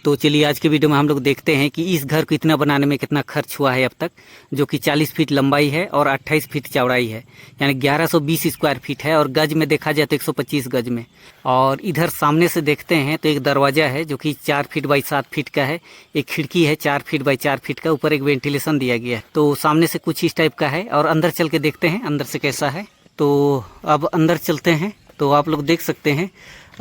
तो चलिए आज के वीडियो में हम लोग देखते हैं कि इस घर को इतना बनाने में कितना खर्च हुआ है अब तक, जो कि 40 फीट लंबाई है और 28 फीट चौड़ाई है, यानी 1120 स्क्वायर फीट है। और गज में देखा जाए तो 125 गज में। और इधर सामने से देखते हैं तो एक दरवाजा है जो कि 4 फीट बाई 7 फीट का है। एक खिड़की है 4 फीट बाई 4 फीट का, ऊपर एक वेंटिलेशन दिया गया है। तो सामने से कुछ इस टाइप का है और अंदर चल के देखते हैं अंदर से कैसा है। तो अब अंदर चलते हैं तो आप लोग देख सकते हैं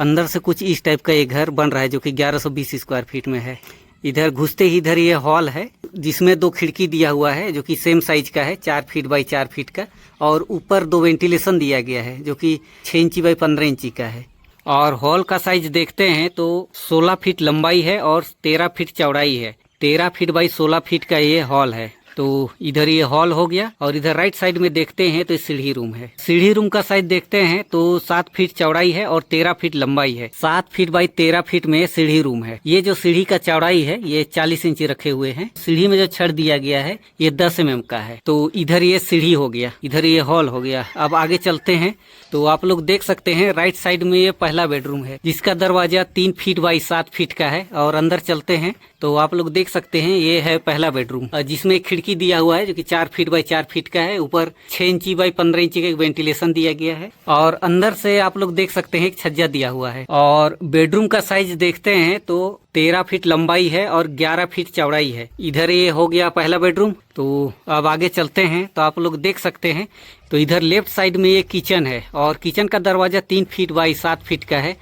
अंदर से कुछ इस टाइप का ये घर बन रहा है जो कि 1120 स्क्वायर फीट में है। इधर घुसते ही इधर ये हॉल है जिसमें 2 खिड़की दिया हुआ है जो कि सेम साइज का है, 4 फीट बाई 4 फीट का। और ऊपर 2 वेंटिलेशन दिया गया है जो कि 6 इंची बाई 15 इंची का है। और हॉल का साइज देखते हैं तो 16 फीट लंबाई है और 13 फीट चौड़ाई है। 13 फीट बाई 16 फीट का ये हॉल है। तो इधर ये हॉल हो गया। और इधर राइट साइड में देखते हैं तो सीढ़ी रूम है। सीढ़ी रूम का साइज देखते हैं तो 7 फीट चौड़ाई है और 13 फीट लंबाई है। 7 फीट बाई 13 फीट में सीढ़ी रूम है। ये जो सीढ़ी का चौड़ाई है ये 40 इंची रखे हुए हैं। सीढ़ी में जो छड़ दिया गया है ये 10 mm का है। तो इधर ये सीढ़ी हो गया, इधर ये हॉल हो गया। अब आगे चलते हैं तो आप लोग देख सकते हैं राइट साइड में ये पहला बेडरूम है जिसका दरवाजा 3 फीट बाई 7 फीट का है। और अंदर चलते हैं तो आप लोग देख सकते हैं ये है पहला बेडरूम जिसमें खिड़की दिया हुआ है जो कि 4 फीट बाई 4 फीट का है। ऊपर 6 इंची बाई 15 इंची का एक वेंटिलेशन दिया गया है। और अंदर से आप लोग देख सकते हैं एक छज्जा दिया हुआ है। और बेडरूम का साइज देखते हैं तो 13 फीट लंबाई है और 11 फीट चौड़ाई है। इधर ये हो गया पहला बेडरूम। तो अब आगे चलते हैं तो आप लोग देख सकते हैं तो इधर लेफ्ट साइड में ये किचन है और किचन का दरवाजा 3 फीट बाई 7 फीट का है।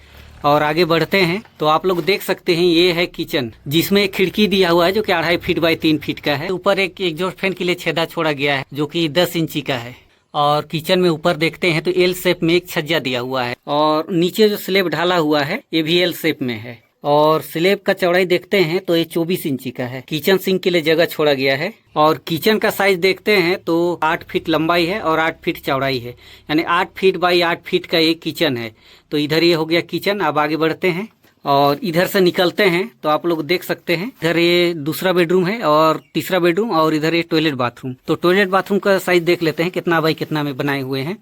और आगे बढ़ते हैं तो आप लोग देख सकते हैं ये है किचन जिसमें एक खिड़की दिया हुआ है जो कि 2.5 फीट बाई 3 फीट का है। ऊपर एक एग्जॉस्ट फैन के लिए छेदा छोड़ा गया है जो कि 10 इंची का है। और किचन में ऊपर देखते हैं तो एल शेप में एक छज्जा दिया हुआ है। और नीचे जो स्लेब ढाला हुआ है ये भी एल शेप में है। और स्लेब का चौड़ाई देखते हैं तो ये 24 इंची का है। किचन सिंक के लिए जगह छोड़ा गया है। और किचन का साइज देखते हैं तो 8 फीट लंबाई है और 8 फीट चौड़ाई है, यानी 8 फीट बाई 8 फीट का एक किचन है। तो इधर ये हो गया किचन। अब आगे बढ़ते हैं और इधर से निकलते हैं तो आप लोग देख सकते हैं इधर ये दूसरा बेडरूम है और तीसरा बेडरूम और इधर ये टॉयलेट बाथरूम। तो टॉयलेट बाथरूम का साइज देख लेते हैं कितना बाई कितना में बनाए हुए हैं।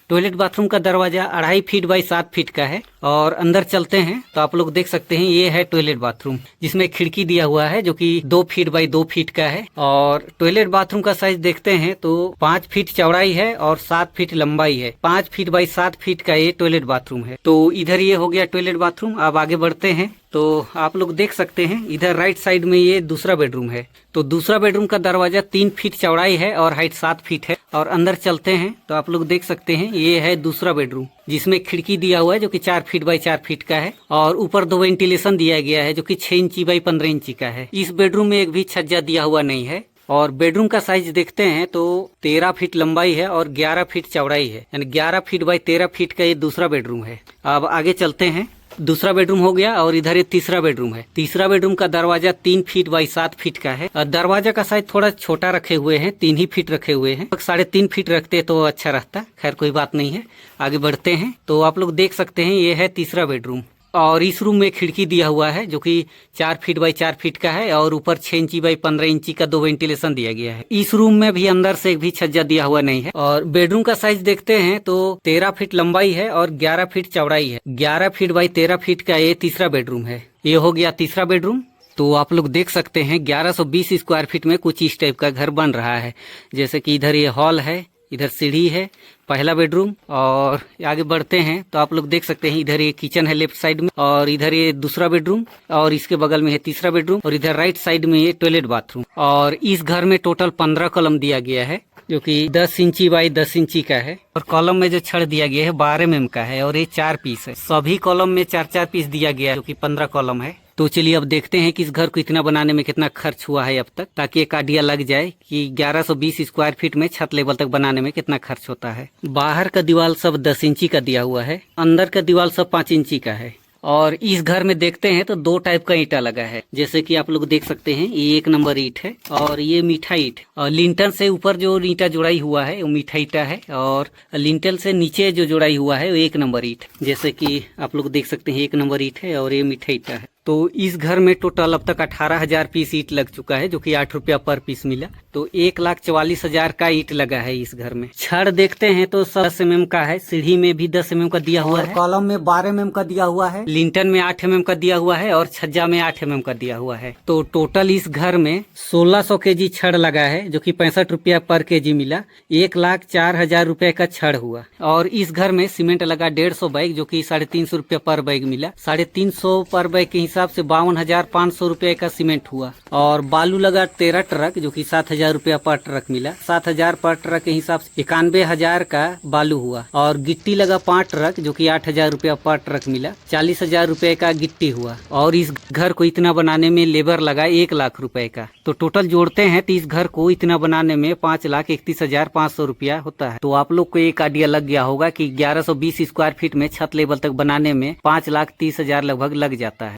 टॉयलेट बाथरूम का दरवाजा 2.5 फीट बाई 7 फीट का है। और अंदर चलते हैं तो आप लोग देख सकते हैं ये है टॉयलेट बाथरूम जिसमें खिड़की दिया हुआ है जो कि 2 फीट बाई 2 फीट का है। और टॉयलेट बाथरूम का साइज देखते हैं तो 5 फीट चौड़ाई है और 7 फीट लंबाई है। 5 फीट बाई 7 फीट का ये टॉयलेट बाथरूम है। तो इधर ये हो गया टॉयलेट बाथरूम। अब आगे बढ़ते हैं तो आप लोग देख सकते हैं इधर राइट साइड में ये दूसरा बेडरूम है। तो दूसरा बेडरूम का दरवाजा 3 फीट चौड़ाई है और हाइट 7 फीट है। और अंदर चलते हैं तो आप लोग देख सकते हैं ये है दूसरा बेडरूम जिसमें खिड़की दिया हुआ है जो कि 4 फीट बाई 4 फीट का है। और ऊपर 2 वेंटिलेशन दिया गया है जो कि 6 इंची बाई 15 इंची का है। इस बेडरूम में एक भी छज्जा दिया हुआ नहीं है। और बेडरूम का साइज देखते हैं तो 13 फीट लंबाई है और 11 फीट चौड़ाई है, यानी 11 फीट बाई 13 फीट का ये दूसरा बेडरूम है। अब आगे चलते हैं। दूसरा बेडरूम हो गया और इधर ये तीसरा बेडरूम है। तीसरा बेडरूम का दरवाजा 3 फीट बाई 7 फीट का है। दरवाजा का साइज थोड़ा छोटा रखे हुए हैं, 3 ही फीट रखे हुए हैं। 3.5 फीट रखते तो अच्छा रहता, खैर कोई बात नहीं है। आगे बढ़ते हैं तो आप लोग देख सकते हैं ये है तीसरा बेडरूम। और इस रूम में खिड़की दिया हुआ है जो कि 4 फीट बाई 4 फीट का है। और ऊपर 6 इंची बाई 15 इंची का 2 वेंटिलेशन दिया गया है। इस रूम में भी अंदर से एक भी छज्जा दिया हुआ नहीं है। और बेडरूम का साइज देखते हैं तो 13 फीट लंबाई है और 11 फीट चौड़ाई है। 11 फीट बाई 13 फीट का ये तीसरा बेडरूम है। ये हो गया तीसरा बेडरूम। तो आप लोग देख सकते हैं 1120 स्क्वायर फीट में कुछ इस टाइप का घर बन रहा है। जैसे कि इधर ये हॉल है, इधर सीढ़ी है, पहला बेडरूम। और आगे बढ़ते हैं तो आप लोग देख सकते हैं इधर ये किचन है लेफ्ट साइड में और इधर ये दूसरा बेडरूम और इसके बगल में है तीसरा बेडरूम। और इधर राइट साइड में ये टॉयलेट बाथरूम। और इस घर में टोटल 15 कॉलम दिया गया है जो कि 10 इंची बाई 10 इंची का है। और कॉलम में जो छड़ दिया गया है 12 mm का है और ये 4 पीस है। सभी कॉलम में 4-4 पीस दिया गया है जो कि 15 कॉलम है। तो चलिए अब देखते हैं कि इस घर को इतना बनाने में कितना खर्च हुआ है अब तक, ताकि एक आइडिया लग जाए कि 1120 स्क्वायर फीट में छत लेवल तक बनाने में कितना खर्च होता है। बाहर का दीवार सब 10 इंची का दिया हुआ है, अंदर का दीवार सब 5 इंची का है। और इस घर में देखते हैं तो 2 टाइप का ईंटा लगा है। जैसे कि आप लोग देख सकते हैं ये 1 नंबर ईंट है और ये मीठा ईंट। और लिंटल से ऊपर जो ईंटा जुड़ाई हुआ है वो मीठा ईंटा है। और लिंटल से नीचे जो जुड़ाई हुआ है वो 1 नंबर ईंट। जैसे कि आप लोग देख सकते हैं 1 नंबर ईंट है और ये मीठा ईंटा है। तो इस घर में टोटल अब तक 18,000 पीस ईंट लग चुका है, जो कि 8 रुपया पर पीस मिला। तो 1,44,000 का ईंट लगा है इस घर में। छड़ देखते हैं तो 10 mm का है, सीढ़ी में भी 10 mm का दिया हुआ है, कॉलम में 12 mm का दिया हुआ है, लिंटन में 8 mm का दिया हुआ है और छज्जा में 8 mm का दिया हुआ है। तो टोटल इस घर में 1600 kg छड़ लगा है, जो कि 65 रुपया पर kg मिला। 1,04,000 रुपए का छड़ हुआ। और इस घर में सीमेंट लगा 150 बैग, जो कि 350 रुपया पर बैग मिला। 350 पर बैग के हिसाब से 52,500 रुपए का सीमेंट हुआ। और बालू लगा 13 ट्रक, जो कि 7,000 रुपया पर ट्रक मिला। 7,000 पर ट्रक के हिसाब से 91,000 का बालू हुआ। और गिट्टी लगा 5 ट्रक, जो कि 8,000 रुपया पर ट्रक मिला। 40,000 रुपए का गिट्टी हुआ। और इस घर को इतना बनाने में लेबर लगा 1 लाख रुपए का। तो टोटल जोड़ते हैं तो इस घर को इतना बनाने में 5,31,500 रुपया होता है। तो आप लोग को एक आइडिया लग गया होगा कि 1120 स्क्वायर फीट में छत लेवल तक बनाने में 5,30,000 लगभग लग जाता है।